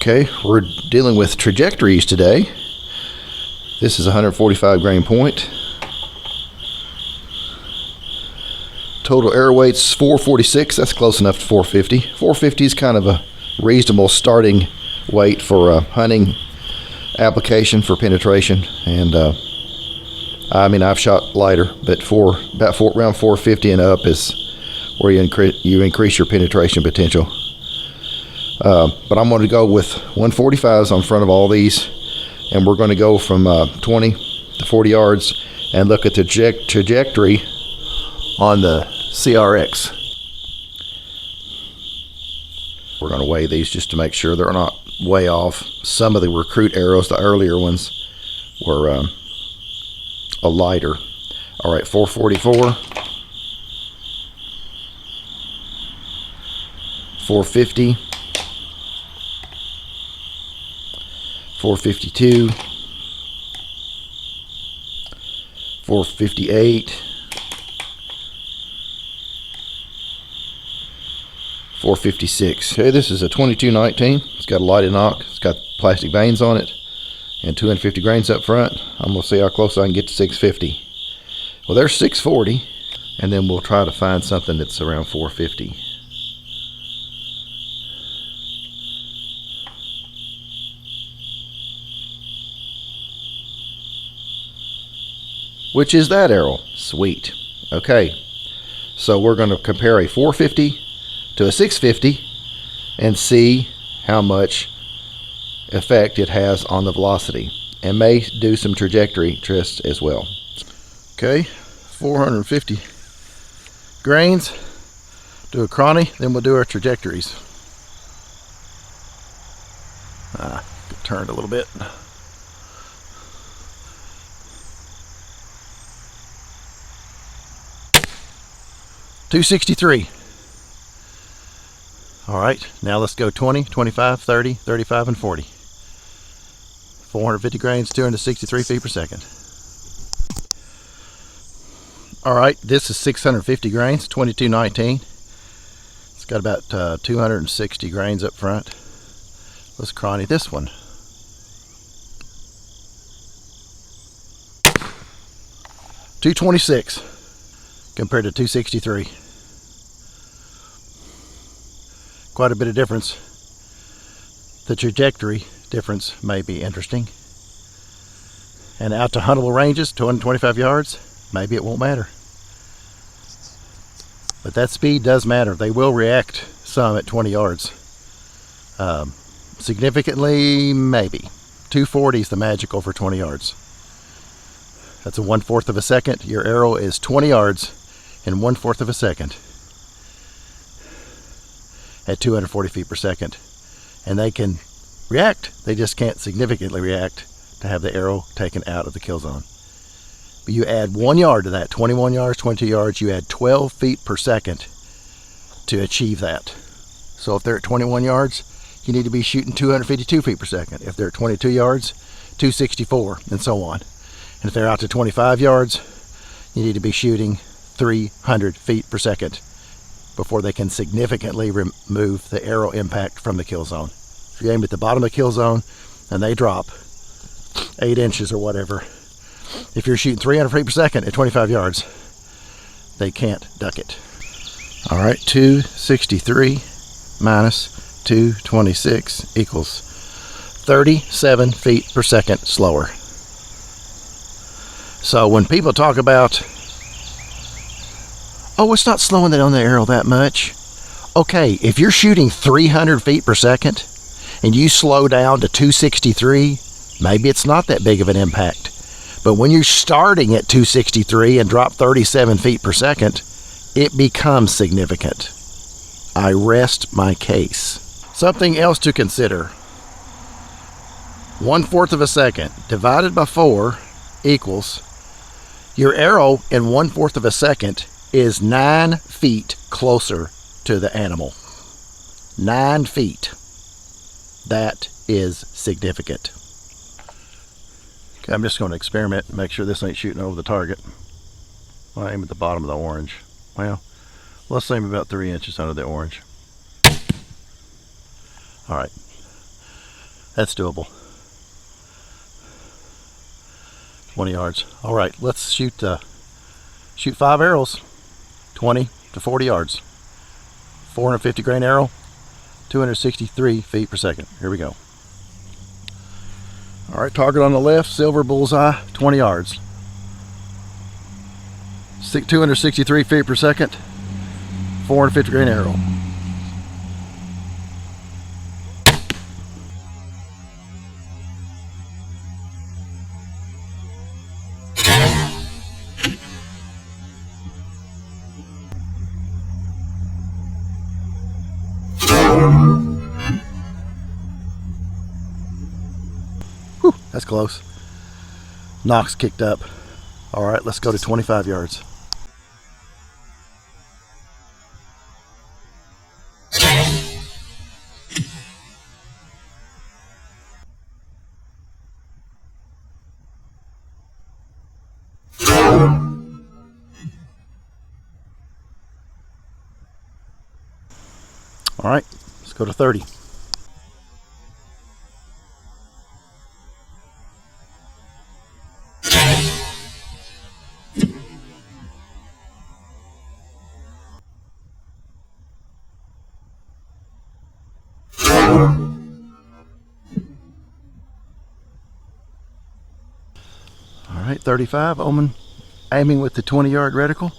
Okay, we're dealing with trajectories today. This is 145 grain point. Total arrow weight's 446. That's close enough to 450. 450 is kind of a reasonable starting weight for a hunting application for penetration. And I mean, I've shot lighter, but around 450 and up is where you increase your penetration potential. But I'm going to go with 145s on front of all these, and we're going to go from 20 to 40 yards and look at the trajectory on the CRX. We're going to weigh these just to make sure they're not way off. Some of the recruit arrows, the earlier ones, were a lighter. All right, 444, 450, 452, 458, 456. Okay, this is a 2219. It's got a lighted knock. It's got plastic vanes on it and 250 grains up front. I'm going to see how close I can get to 650. Well, there's 640, and then we'll try to find something that's around 450. Which is that arrow. Sweet. Okay, so we're going to compare a 450 to a 650 and see how much effect it has on the velocity, and may do some trajectory tests as well. Okay, 450 grains, do a chrony, then we'll do our trajectories. Turned a little bit. $263. All right, now let's go 20, 25, 30, 35, and 40. 450 grains, 263 feet per second. All right, this is 650 grains, 2219. It's got about 260 grains up front. Let's chrony this one. $226 compared to 263. Quite a bit of difference. The trajectory difference may be interesting. And out to huntable ranges, 225 yards, maybe it won't matter. But that speed does matter. They will react some at 20 yards. Significantly, maybe. 240 is the magical for 20 yards. That's a 1/4 of a second. Your arrow is 20 yards in 1/4 of a second at 240 feet per second. And they can react. They just can't significantly react to have the arrow taken out of the kill zone. But you add 1 yard to that, 21 yards, 22 yards, you add 12 feet per second to achieve that. So if they're at 21 yards, you need to be shooting 252 feet per second. If they're at 22 yards, 264, and so on. And if they're out to 25 yards, you need to be shooting 300 feet per second before they can significantly remove the arrow impact from the kill zone. If you aim at the bottom of the kill zone and they drop 8 inches or whatever, if you're shooting 300 feet per second at 25 yards, they can't duck it. All right, 263 minus 226 equals 37 feet per second slower. So when people talk about, oh, it's not slowing down the arrow that much. Okay, if you're shooting 300 feet per second and you slow down to 263, maybe it's not that big of an impact. But when you're starting at 263 and drop 37 feet per second, it becomes significant. I rest my case. Something else to consider. 1/4 of a second divided by 4 equals, your arrow in 1/4 of a second is 9 feet closer to the animal. 9 feet. That is significant. Okay, I'm just going to experiment and make sure this ain't shooting over the target. I'll aim at the bottom of the orange. Well, let's aim about 3 inches under the orange. All right. That's doable. 20 yards. All right, let's shoot 5 arrows, 20 to 40 yards. 450 grain arrow, 263 feet per second. Here we go. All right, target on the left, silver bullseye, 20 yards. 263 feet per second, 450 grain arrow. Whew, that's close. Nox kicked up. All right, let's go to 25 yards. All right, let's go to 30. All right, 35, Omen aiming with the 20-yard reticle.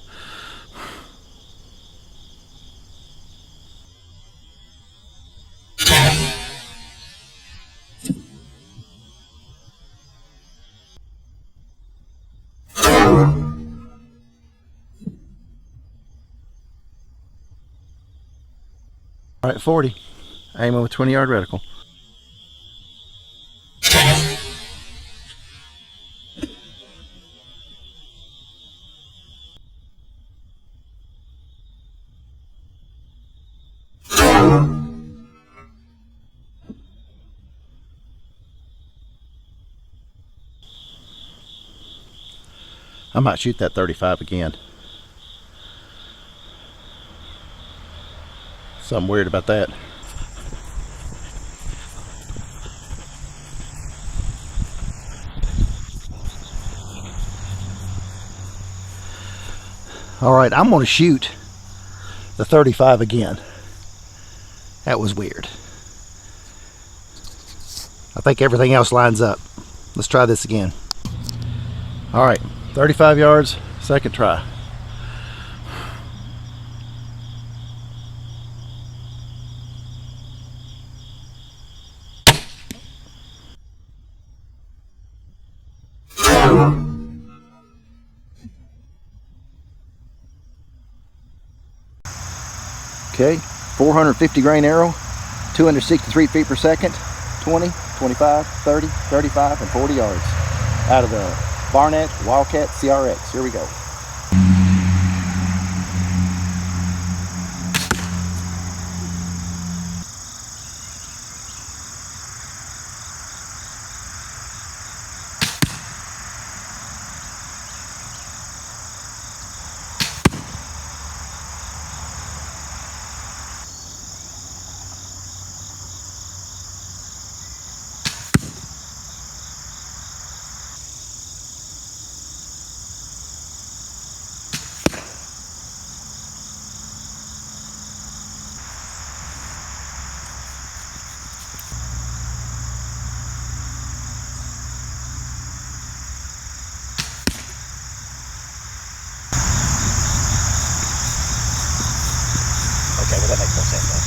All right, 40, aiming with 20-yard reticle. I might shoot that 35 again. Something weird about that. All right, I'm going to shoot the 35 again. That was weird. I think everything else lines up. Let's try this again. All right, 35 yards, second try. Okay, 450 grain arrow, 263 feet per second, 20, 25, 30, 35, and 40 yards out of the Barnett Wildcat CRX. Here we go. Okay, well that makes no sense though.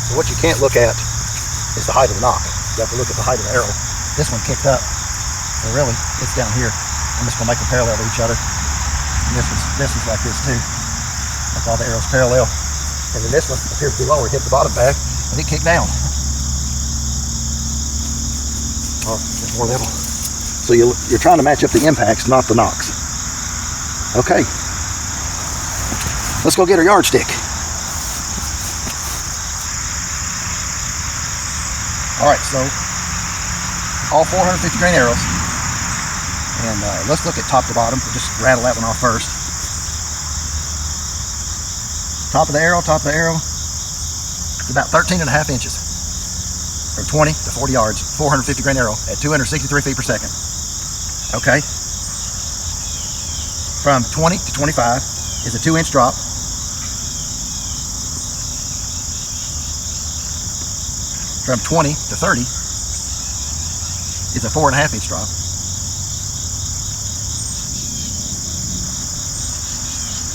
So what you can't look at is the height of the knock. You have to look at the height of the arrow. This one kicked up, so really it's down here. I'm just gonna make them parallel to each other. And this one's like this too. Like all the arrows parallel. And then this one appears to be lower, hit the bottom back, and it kicked down. Oh, it's more level. So you're trying to match up the impacts, not the knocks. Okay. Let's go get our yardstick. All right, so all 450 grain arrows. And let's look at top to bottom. We'll just rattle that one off first. Top of the arrow, it's about 13.5 inches. from 20 to 40 yards, 450 grain arrow at 263 feet per second. Okay. From 20 to 25 is a 2-inch drop. From 20 to 30 is a 4.5-inch drop.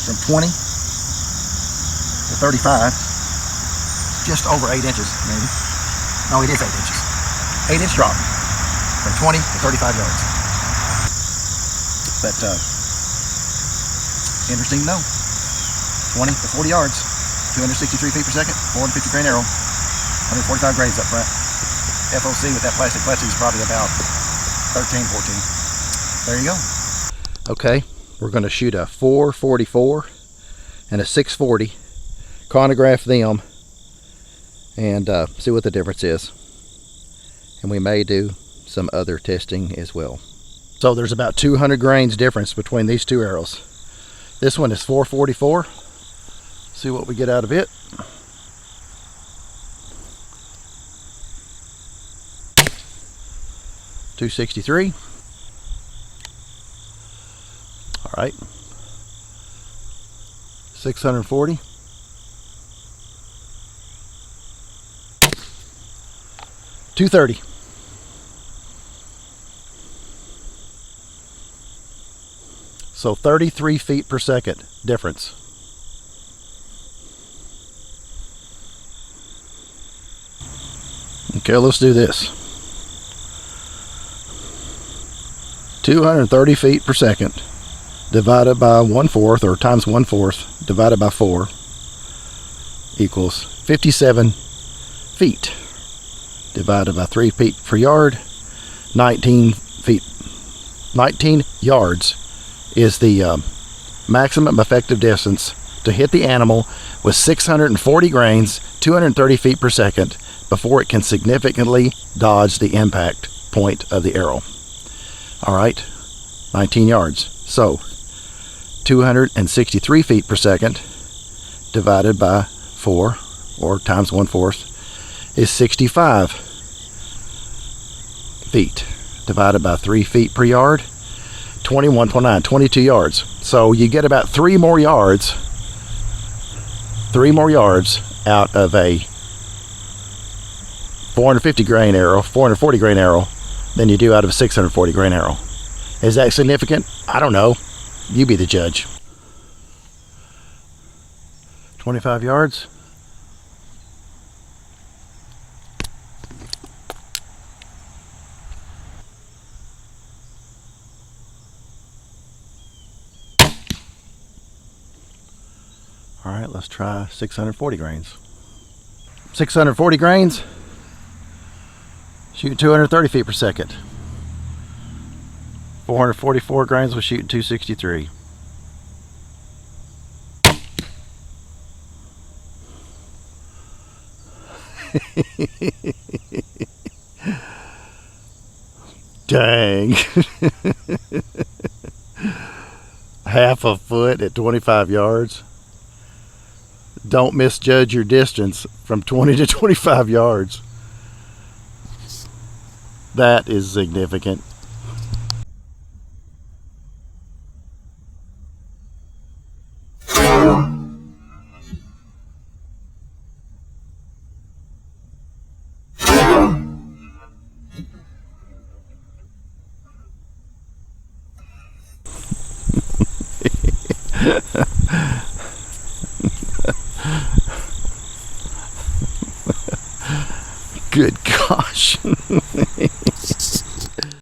From 20 to 35, just over 8 inches, maybe. No, it is 8 inches. 8-inch drop from 20 to 35 yards. But interesting to know. 20 to 40 yards, 263 feet per second, 450 grain arrow, 145 grains up front. FOC with that plastic clutch is probably about 13, 14. There you go. Okay, we're going to shoot a 444 and a 640, chronograph them, and see what the difference is. And we may do some other testing as well. So there's about 200 grains difference between these two arrows. This one is 444. See what we get out of it. .263. All right. 640. .230. So 33 feet per second difference. Okay, let's do this. 230 feet per second divided by 1/4, or times 1/4 divided by 4 equals 57 feet. Divided by 3 feet per yard, 19 feet. 19 yards is the maximum effective distance to hit the animal with 640 grains, 230 feet per second, before it can significantly dodge the impact point of the arrow. All right, 19 yards. So 263 feet per second divided by 4, or times 1/4, is 65 feet. Divided by 3 feet per yard, 21.9, 22 yards. So you get about 3 more yards out of a 450 grain arrow, 440 grain arrow, than you do out of a 640 grain arrow. Is that significant? I don't know. You be the judge. 25 yards. All right, let's try 640 grains. 640 grains, shoot 230 feet per second. 444 grains, we'll shoot 263. Dang. Half a foot at 25 yards. Don't misjudge your distance from 20 to 25 yards. That is significant. Good gosh.